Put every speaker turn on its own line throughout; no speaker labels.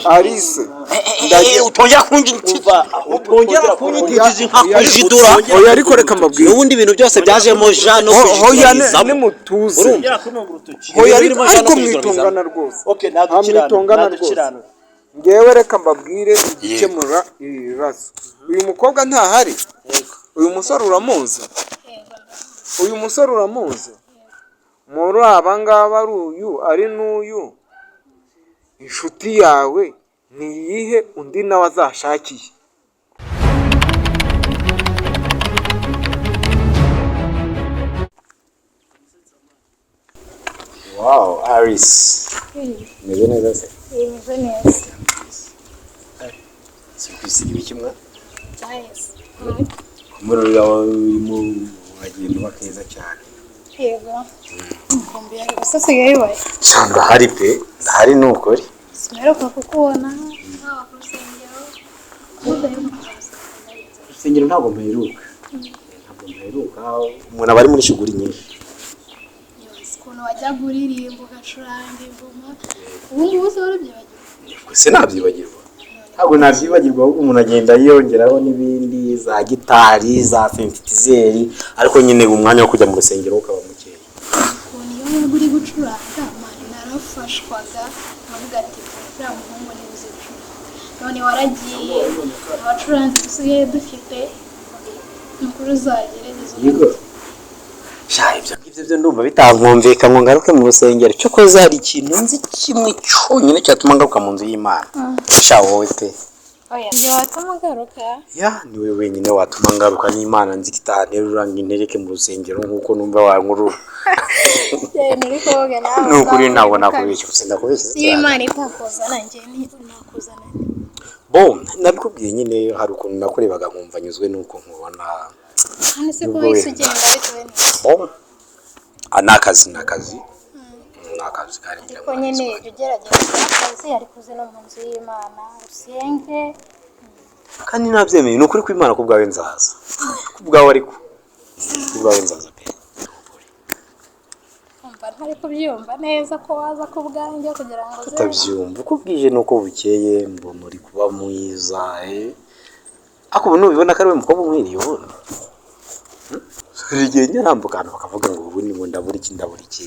Alice
utongera kunyititiza nka kujidura
oya ariko reka mbabwire
n'ubundi ibintu byose byajemo Jean no kujidura
ni mutuze hoya ariko mwitongana rwose
okay nadukirana
ngewe reka mbabwire igikemura ibibazo uyu mukobwa ntahari uyu musore uramuzi muri abangaba ari uyu ari n'uyu inshuti yawe niyihe undi nawe azashakiye
wow Alice meze neza se
Meze neza.
Sikusiga ibikimwa
Yes.
umuriro urimo agenda bakeza cyane
Yego. Kombiya usasigaye wayi.
cyangwa hari pe hari nukuri
Sinaruka kukubona.
Sengero ntabwo mperuka umuntu abari muri shuguri nyinshi
Kuno wajya kuririmba ugacuranga ingoma. Ubu bose barabyibagiwe.
se nabyibagirwa ntabwo nabyibagirwa ahubwo umuntu agenda yongeraho n'ibindi za gitari za synthesizer ariko nyine umwanya wo kujya mu rusengero ukaba mukeya
Niyo uri gucuranga mani narafashwaga nkavuga ati uriya muhungu ni uzicura none waragiye abacuranzi dusigaye dufite nukuri uzagerageza
yego ibyo ngibyo byo ndumva bitankumvika ngo ngaruke mu rusengero cyo ko zari ikintu nzi kimwe cyonyine cyatuma ngaruka mu nzu y'Imana wowe pe
oya njye watuma ngaruka
ya niwe wenyine watuma ngaruka n'Imana nzi kitanterura ngo intereke mu rusengero nkuko numva wankuru
nuri koga nawe
nukuri ntabwo nakubeshya gusa ndakubeshya
iyo Imana itakuzana njye nakuzana
bon nabikubwiye nyine hari ukuntu nakurebaga nkumva nyuzwe nuko nkubona
hano se ko wese ugenda bitewe
bon anakazi nakazi kari ngira
ko nyine ugerageza akazi ari kuze no mu nzu y'Imana usenge
kandi nabyemeye ni ukuri kw'Imana ko bwawe nzaza kubwawe ariko kubwawe nzaza pe
umva ntari kubyumva neza ko waza ku bwanjye kugira ngo uze
utabyumva uko bwije nuko bukeye mbona uri kuba mwiza ako ubu nubibona ko ari we mukobwa umwiriye ubona rigenda nambukana bakavuga ngo ubu ni ngo ndabura iki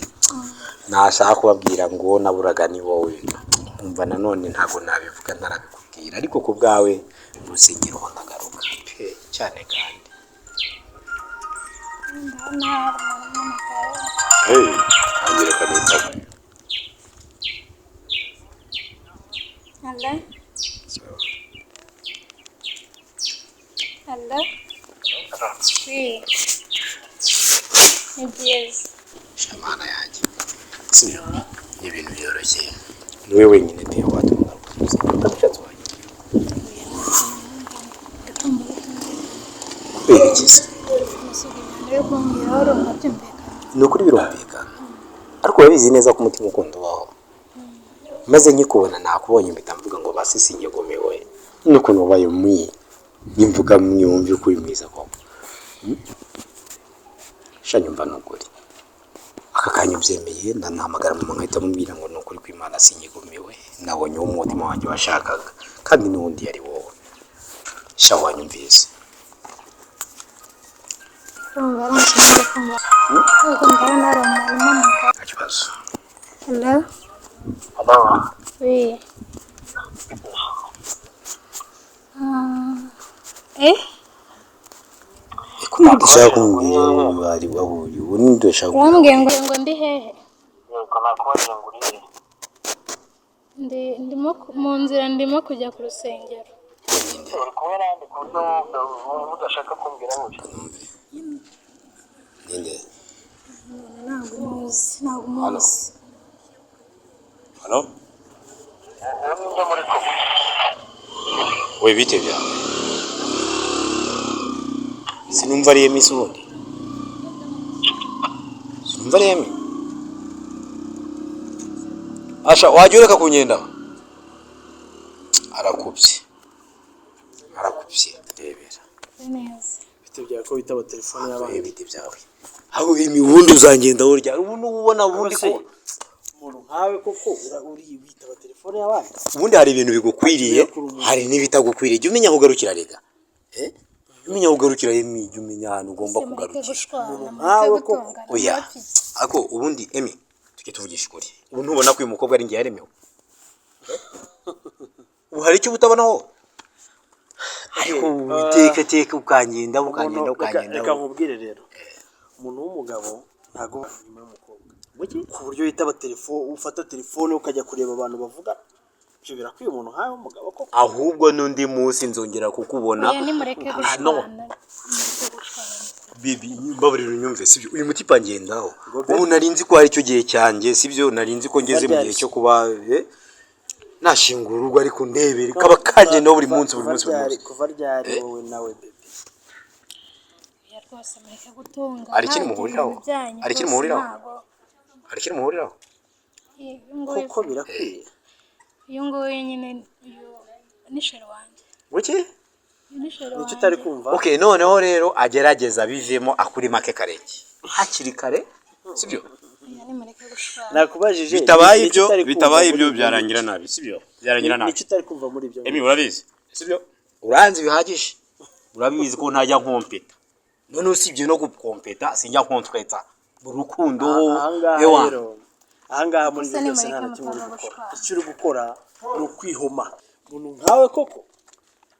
nashaka kubabwira ngo naburaga ni wowe umva nanone ntago nabivuga narabikubwira ariko ku bwawe urusengero ndagaruka pe cyane kandi angire kanita
Allah Allah sí ni byiza
shamana yanjye si ibintu byoroshye niwe wenyine te watunga utabishatse wanjye berekeza ni ukuri birumvikana ariko urabizi neza ko umutima ukunda ubaho maze nkikubona nakubonye mpita mvuga ngo basi sinyegomewe n'ukuntu ubaye nimvuga mwumve ukuri mwiza koko shanyumva n'ukuri aka kanya ubyemeye ndanahamagara mu nkahita mubwira ngo n'ukuri kw'Imana sinyegomewe nabonye uwo umutima wanjye washakaga kandi n'undi yari wowe sha wanyumvise ikibazo
Hello oui
Kuma ndashaka kumbwira bari bahuye ubu ndashaka
wambwiye ngo ndi hehe ndimo mu nzira ndimo kujya ku rusengero
udashaka kumbwira ngo
ninde
ntabwo muzi
halo we bite byawe sinumva ari Emi ubundi sinumva ari Emi asha wajya ureka kunyenda arakubye rebera
neza
bite bya ko bitaba telefone y'abandi
bite byawe aho Emi ubundi uzangenda urya ubu nubona ubundi ko
umuntu nkawe koko uri witaba telefone y'abandi.
ubundi hari ibintu bigukwiriye hari n'ibitagukwiriye jya umenya aho ugarukira rega umenya aho ugarukira Emi jya umenya ahantu ugomba kugarukira
nkawe koko
oya ako ubundi Emi tujye tuvugisha ukuri ubu ntubona ko uyu mukobwa ari ngiye yaremewe ubu hari icyo utabonaho ariko teka ukagenda
reka nkubwire rero umuntu w'umugabo ntago nyuma y'umukobwa ku buryo yitaba telefone ufata telefone ukajya kureba abantu bavuga ibyo birakwiye umuntu nkawe w'umugabo koko
ahubwo n'undi munsi nzongera kukubona bibi baburira unyumve sibyo uyu mutipa ngendaho ubu narinzi ko hari icyo gihe cyanjye sibyo narinzi ko ngeze mu gihe cyo kuba nashingura urugo ariko ndebere kaba kangendaho buri munsi
kuva ryari wowe nawe bebe
rwose mureke gutunga
hari ikiri muhuriraho
koko birakwiye
uyu nguyu nyine nishero wanjye
buke
nicyo utari kumva
okay noneho rero agerageza bivemo akuri make karenge hakiri kare sibyo
nakubajije
bitabaye ibyo byarangira nabi sibyo byarangira nabi
nicyo utari kumva muri ibyo
Emi urabizi sibyo uranzi bihagije urabizi ko ntajya nkompeta none usibye no gukompeta sinjya nkontweta mu rukundo
ewa ahangaha muri byose nta kimwe icyo uri gukora ni ukwihoma umuntu nkawe koko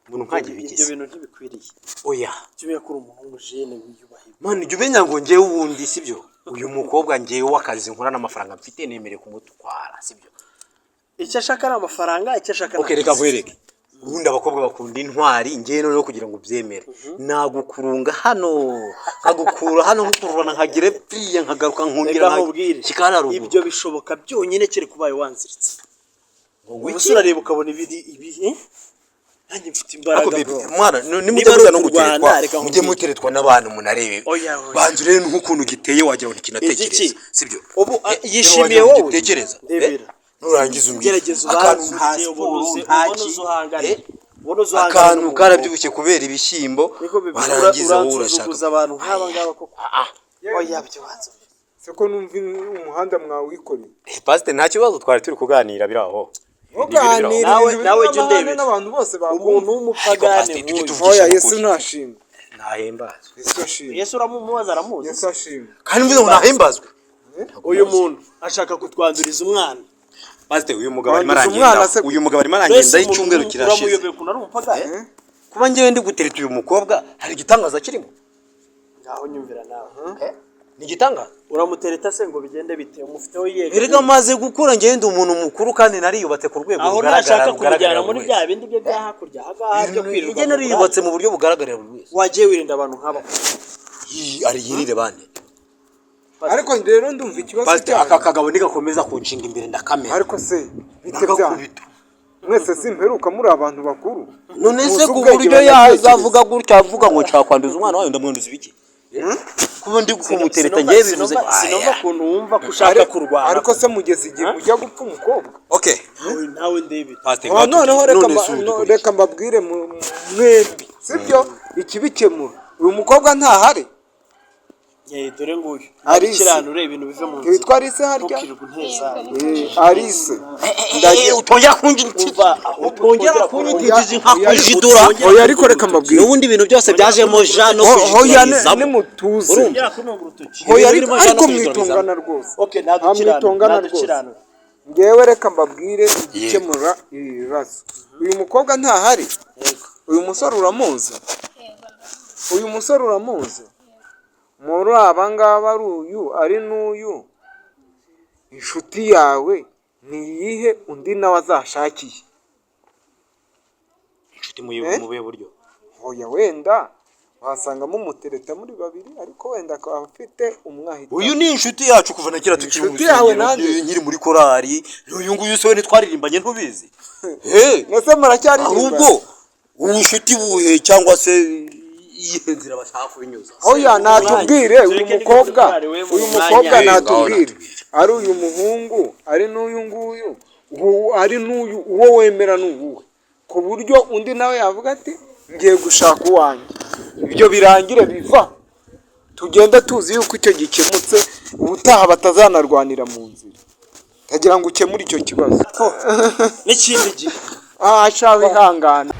umuntu nkaje bigeze
ibyo bintu ntibikwiriye
oya
kimwe kuri umuntu w'umujene wiyubahira
mani jya umenya ngo ngewe ubundi sibyo uyu mukobwa ngewe w'akazi nkora n'amafaranga mfite nemere kumutwara sibyo
icyo ashaka ari amafaranga icyo ashaka
okay reka nkwereke ubundi abakobwa bakunda intwari ngewe noneho kugira ngo ubyemere nagukurunga hano nkagukura hano nkukururana nkagire priye nkagaruka nkongera
nkubwire ibyo bishoboka byonyine kere kubaye wanziritse ubusura reba ukabona ibi nanjye mfite imbaraga bro
mwana nimujya no guteretwa mujye muteretwa n'abantu munarebe banzu rero nk'ukuntu giteye wagira ngo kinatekereza sibyo
ubu yishimiye wowe
tekereza nurangiza
umgerageza
akantu hasi akantu karabyibushye kubera ibishyimbo barangiza wowe urashaka
abantu nk'aba ngaba koko oya byo banzu
seko numva umuhanda mwawikoreye
pastor nta kibazo twari turi kuganira biraho
nawe jya ndebe
n'abantu bose
umuntu w'umupagane
oya Yesu ntashimwe
ntahimbazwe
Yesu uramubaza aramuzi
Yesu ashimwe
kandi mvuze ngo nahimbazwe
uyu muntu ashaka kutwanduriza umwana
pastor uyu mugabo arimo arangenda y'icyumweru kirashize
uramuyobeye kunari umupagane
kuba ngewe ndi gutereta uyu mukobwa hari igitangaza kirimo
ngaho nyumvira nawe
ni igitangaza
uramutereta se ngo bigende bite umufiteho yego
erega maze gukura ngende umuntu mukuru kandi nariyubatse ku rwego
bugaragara aho nashaka kumujyana muri bya bindi bye bya hakurya hagaha byo kwirirwa
ngende nariyubatse mu buryo bugaragarira buri wese
wagiye wirinda abantu nk'aba
ari yirire bande
ariko rero ndumva ikibazo
cyane aka kagabo nigakomeza kunshinga imbere ndakamera
ariko se bite byanyu mwese simperuka muri abantu bakuru
none se ku buryo yazavuga gutya avuga ngo nshakwanduza umwana wawe ndamwanduza ibiki kuba ndi kumutereta ngiye bivuze
sinumva kuntu wumva ko ushaka kurwana
ariko se mugeze igihe ujya gupfa umukobwa
okay
nawe ndebe
noneho reka mbabwire mwembi sibyo ikibikemura uyu mukobwa ntahari
dore nguyu arikiranure ibintu bive mu nzu
witwa Alice harya Alice
ndagiye utongera kunyititiza nka kujidura
oya ariko reka mbabwire
n'ubundi ibintu byose byajemo ja no kujidura
ni mutuze oya ariko mwitongana rwose
okay nadukirana
ngewe reka mbabwire igikemura ibibazo uyu mukobwa ntahari uyu musore uramuzi muri aba ngaba ari uyu ari n'uyu inshuti yawe ni iyihe undi nawe azashakiye
inshuti mu buhe buryo
oya wenda wasangamo umutereta muri babiri ariko wenda akaba afite umwahita
uyu ni inshuti yacu kuva na kera tukiri
inshuti yawe nanjye
nkiri muri korari uyu nguyu se ntitwaririmbanye ntubizi
mwese muracyaririmba
ahubwo inshuti buhe cyangwa se iyihe nzira bashaka kubinyuza
oya natubwire uyu mukobwa natubwire ari uyu muhungu ari n'uyu nguyu ari n'uyu uwo wemera n'uwuhe ku buryo undi nawe yavuga ati ngiye gushaka uwanjye ibyo birangire biva tugenda tuzi yuko icyo gikemutse ubutaha batazanarwanira mu nzira ndagira ngo ukemure icyo kibazo
n'ikindi gihe
shawe ihangana